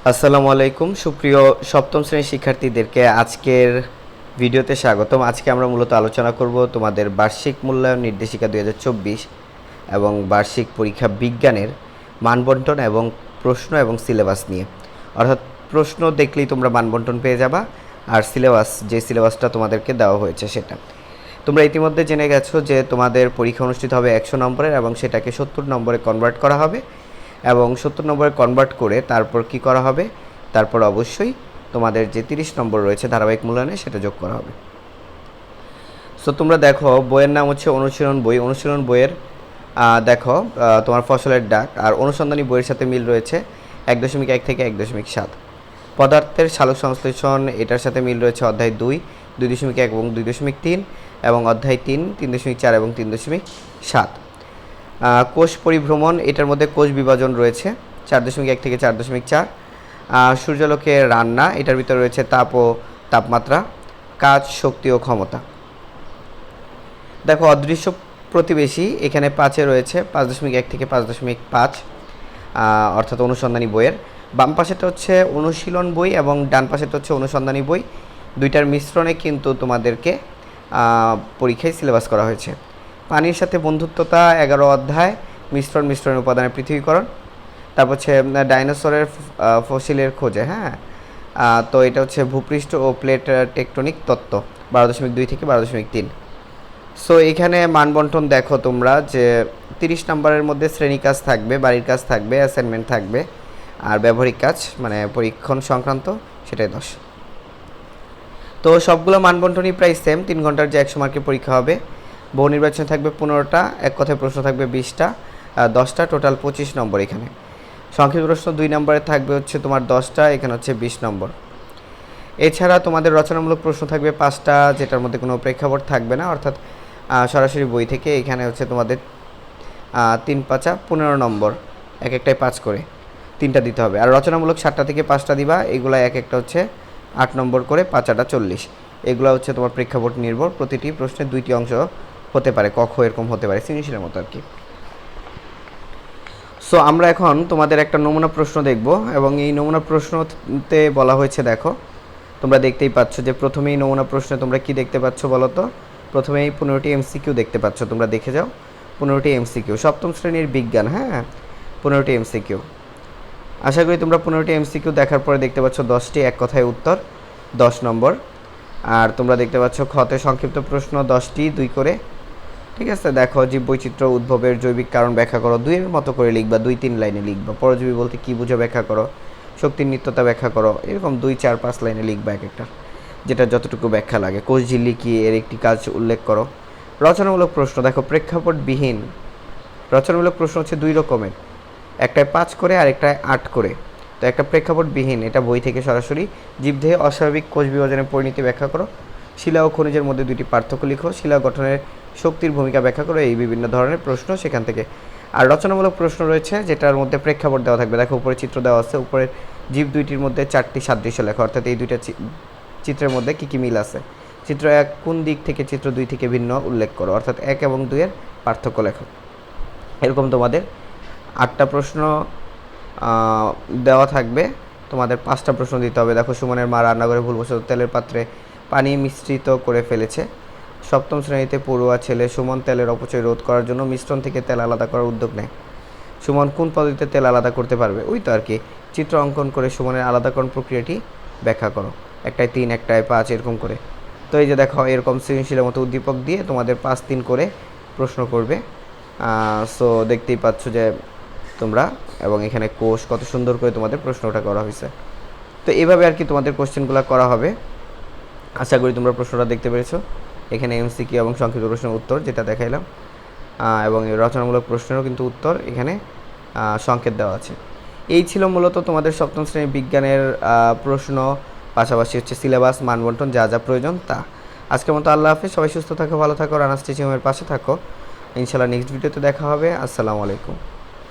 আসসালামু আলাইকুম সুপ্রিয় সপ্তম শ্রেণীর শিক্ষার্থীদেরকে আজকের ভিডিওতে স্বাগতম। আজকে আমরা মূলত আলোচনা করব তোমাদের বার্ষিক মূল্যায়ন নির্দেশিকা 2024 এবং বার্ষিক পরীক্ষা বিজ্ঞানের মানবন্টন এবং প্রশ্ন এবং সিলেবাস নিয়ে। অর্থাৎ প্রশ্ন দেখলেই তোমরা মানবন্টন পেয়ে যাবা, আর সিলেবাস যে সিলেবাসটা তোমাদেরকে দেওয়া হয়েছে সেটা তোমরা ইতিমধ্যে জেনে গেছো যে তোমাদের পরীক্ষা অনুষ্ঠিত হবে 100 নম্বরের এবং সেটাকে 70 নম্বরে কনভার্ট করা হবে এবং 70 নম্বরে কনভার্ট করে তারপর কি করা হবে, তারপর অবশ্যই তোমাদের যে 30 নম্বর রয়েছে ধারাবাহিক মূল্যায়নে সেটা যোগ করা হবে। সো তোমরা দেখো বইয়ের নাম হচ্ছে অনুশীলন বই। অনুশীলন বইয়ের দেখো তোমার ফসলের ডাক আর অনুসন্ধানী বইয়ের সাথে মিল রয়েছে 1.1 থেকে 1.7। পদার্থের সালোক সংশ্লেষণ এটার সাথে মিল রয়েছে অধ্যায় 2, 2.1 এবং 2.3 এবং অধ্যায় 3, 3.4 এবং 3.7। কোষ পরিভ্রমণ এটার মধ্যে কোষ বিভাজন রয়েছে 4.1 থেকে 4.4। সূর্যালোকের রান্না এটার ভিতরে রয়েছে তাপ ও তাপমাত্রা, কাজ, শক্তি ও ক্ষমতা। দেখো অদৃশ্য প্রতিবেশী এখানে 5-এ রয়েছে 5.1 থেকে 5.5, অর্থাৎ অনুসন্ধানী বইয়ের। বাম পাশেটা হচ্ছে অনুশীলন বই এবং ডান পাশেটা হচ্ছে অনুসন্ধানী বই। দুইটার মিশ্রণে কিন্তু তোমাদেরকে পরীক্ষায় সিলেবাস করা হয়েছে। পানির সাথে বন্ধুত্বতা 11 অধ্যায়, মিশ্রণের উপাদানের পৃথকীকরণ। তারপর হচ্ছে ডাইনোসরের ফসিলের খোঁজে। তো এটা হচ্ছে ভূপৃষ্ঠ ও প্লেট টেকটনিক তত্ত্ব 12.2 থেকে 12.3। সো এখানে মানবন্টন দেখো তোমরা যে 30 নম্বরের মধ্যে শ্রেণী কাজ থাকবে, বাড়ির কাজ থাকবে, অ্যাসাইনমেন্ট থাকবে, আর ব্যবহারিক কাজ মানে পরীক্ষণ সংক্রান্ত সেটাই 10। তো সবগুলো মানবন্টনই প্রায় সেম। 3 ঘন্টার যে 100 মার্কের পরীক্ষা হবে। বহু নির্বাচন থাকবে 15টা, এক কথায় প্রশ্ন থাকবে 20টা, 10টা, টোটাল 25 নম্বর। এখানে সংক্ষিপ্ত প্রশ্ন 2 নম্বরে থাকবে হচ্ছে তোমার 10টা, এখানে হচ্ছে 20 নম্বর। এছাড়া তোমাদের রচনামূলক প্রশ্ন থাকবে 5টা, যেটার মধ্যে কোনো প্রেক্ষাপট থাকবে না, অর্থাৎ সরাসরি বই থেকে। এখানে হচ্ছে তোমাদের 3-5 15 নম্বর, এক একটায় 5 করে 3টা দিতে হবে। আর রচনামূলক 7টা থেকে 5টা দিবা, এগুলা এক একটা হচ্ছে 8 নম্বর করে, 5-8 40। এগুলো হচ্ছে তোমার প্রেক্ষাপট নির্ভর। প্রতিটি প্রশ্নে 2টি অংশ হতে পারে, কক্ষ এরকম হতে পারে, সৃজনশীলের মতো আর কি। সো আমরা এখন তোমাদের একটা নমুনা প্রশ্ন দেখব এবং এই নমুনা প্রশ্নতে বলা হয়েছে, দেখো তোমরা দেখতেই পাচ্ছ যে প্রথমেই নমুনা প্রশ্নে তোমরা কি দেখতে পাচ্ছ বলো তো। প্রথমেই 15টি এমসিকিউ দেখতে পাচ্ছ, তোমরা দেখে যাও। 15টি এমসিকিউ, সপ্তম শ্রেণীর বিজ্ঞান। 15টি এমসিকিউ। আশা করি তোমরা 15টি এমসিকিউ দেখার পরে দেখতে পাচ্ছ 10টি এক কথায় উত্তর, 10 নম্বর। আর তোমরা দেখতে পাচ্ছ খতে সংক্ষিপ্ত প্রশ্ন 10টি, 2 করে। ঠিক আছে, দেখো জীববৈচিত্র্য উদ্ভবের জৈবিক কারণ ব্যাখ্যা করো, 2-এর মতো করে লিখবা, 2-3 লাইনে লিখবা। পরজীবী বলতে কী বুঝো ব্যাখ্যা করো, শক্তির নিত্যতা ব্যাখ্যা করো, এরকম 2-4-5 লাইনে লিখবা এক একটা, যেটা যতটুকু ব্যাখ্যা লাগে। কোষঝিল্লি কি, এর একটি কাজ উল্লেখ করো। রচনামূলক প্রশ্ন দেখো প্রেক্ষাপটবিহীন। রচনামূলক প্রশ্ন হচ্ছে 2 রকমের, একটায় 5 করে আর একটায় 8 করে। তো একটা প্রেক্ষাপটবিহীন, এটা বই থেকে সরাসরি। জীবদেহে অস্বাভাবিক কোষ বিভাজনের পরিণতি ব্যাখ্যা করো। শিলা ও খনিজের মধ্যে 2টি পার্থক্য লিখো। শিলা গঠনের শক্তির ভূমিকা ব্যাখ্যা করো। এই বিভিন্ন ধরনের প্রশ্ন সেখান থেকে। আর রচনামূলক প্রশ্ন রয়েছে যেটার মধ্যে প্রেক্ষাপট দেওয়া থাকবে। দেখো উপরে চিত্র দেওয়া আছে, উপরে জীব 2টির মধ্যে 4টি সাদৃশ্য লেখো, অর্থাৎ এই 2টা চিত্রের মধ্যে কী কী মিল আছে। চিত্র 1 কোন দিক থেকে চিত্র 2 থেকে ভিন্ন উল্লেখ করো, অর্থাৎ 1 এবং 2-এর পার্থক্য লেখো। এরকম তোমাদের 8টা প্রশ্ন দেওয়া থাকবে, তোমাদের 5টা প্রশ্ন দিতে হবে। দেখো সুমনের মা রান্নাঘরে ভুলবশত তেলের পাত্রে পানি মিশ্রিত করে ফেলেছে। সপ্তম শ্রেণীতে পড়ুয়া ছেলে সুমন তেলের অপচয় রোধ করার জন্য মিশ্রণ থেকে তেল আলাদা করার উদ্যোগ নেয়। সুমন কোন পদ্ধতিতে তেল আলাদা করতে পারবে, ওই তো আর কি। চিত্র অঙ্কন করে সুমনের আলাদাকরণ প্রক্রিয়াটি ব্যাখ্যা করো। একটায় 3, একটায় 5, এরকম করে। তো এই যে দেখো এরকম সৃজনশীলের মতো উদ্দীপক দিয়ে তোমাদের 5-3 করে প্রশ্ন করবে। সো দেখতেই পাচ্ছ যে তোমরা, এবং এখানে কোষ কত সুন্দর করে তোমাদের প্রশ্নটা করা হয়েছে। তো এইভাবে আর কি তোমাদের কোশ্চেনগুলো করা হবে। আশা করি তোমরা প্রশ্নটা দেখতে পেরেছো। এখানে এমসিকিউ এবং সংক্ষিপ্ত প্রশ্নের উত্তর যেটা দেখাইলাম, এবং রচনামূলক প্রশ্নেরও কিন্তু উত্তর এখানে সংকেত দেওয়া আছে। এই ছিল মূলত তোমাদের সপ্তম শ্রেণীর বিজ্ঞানের প্রশ্ন, পাশাপাশি হচ্ছে সিলেবাস, মানবন্টন, যা যা প্রয়োজন তা। আজকের মতো আল্লাহ হাফেজ, সবাই সুস্থ থাকো, ভালো থাকো, রানা স্টেচিয়ামের পাশে থাকো। ইনশাআল্লাহ নেক্সট ভিডিওতে দেখা হবে। আসসালামু আলাইকুম।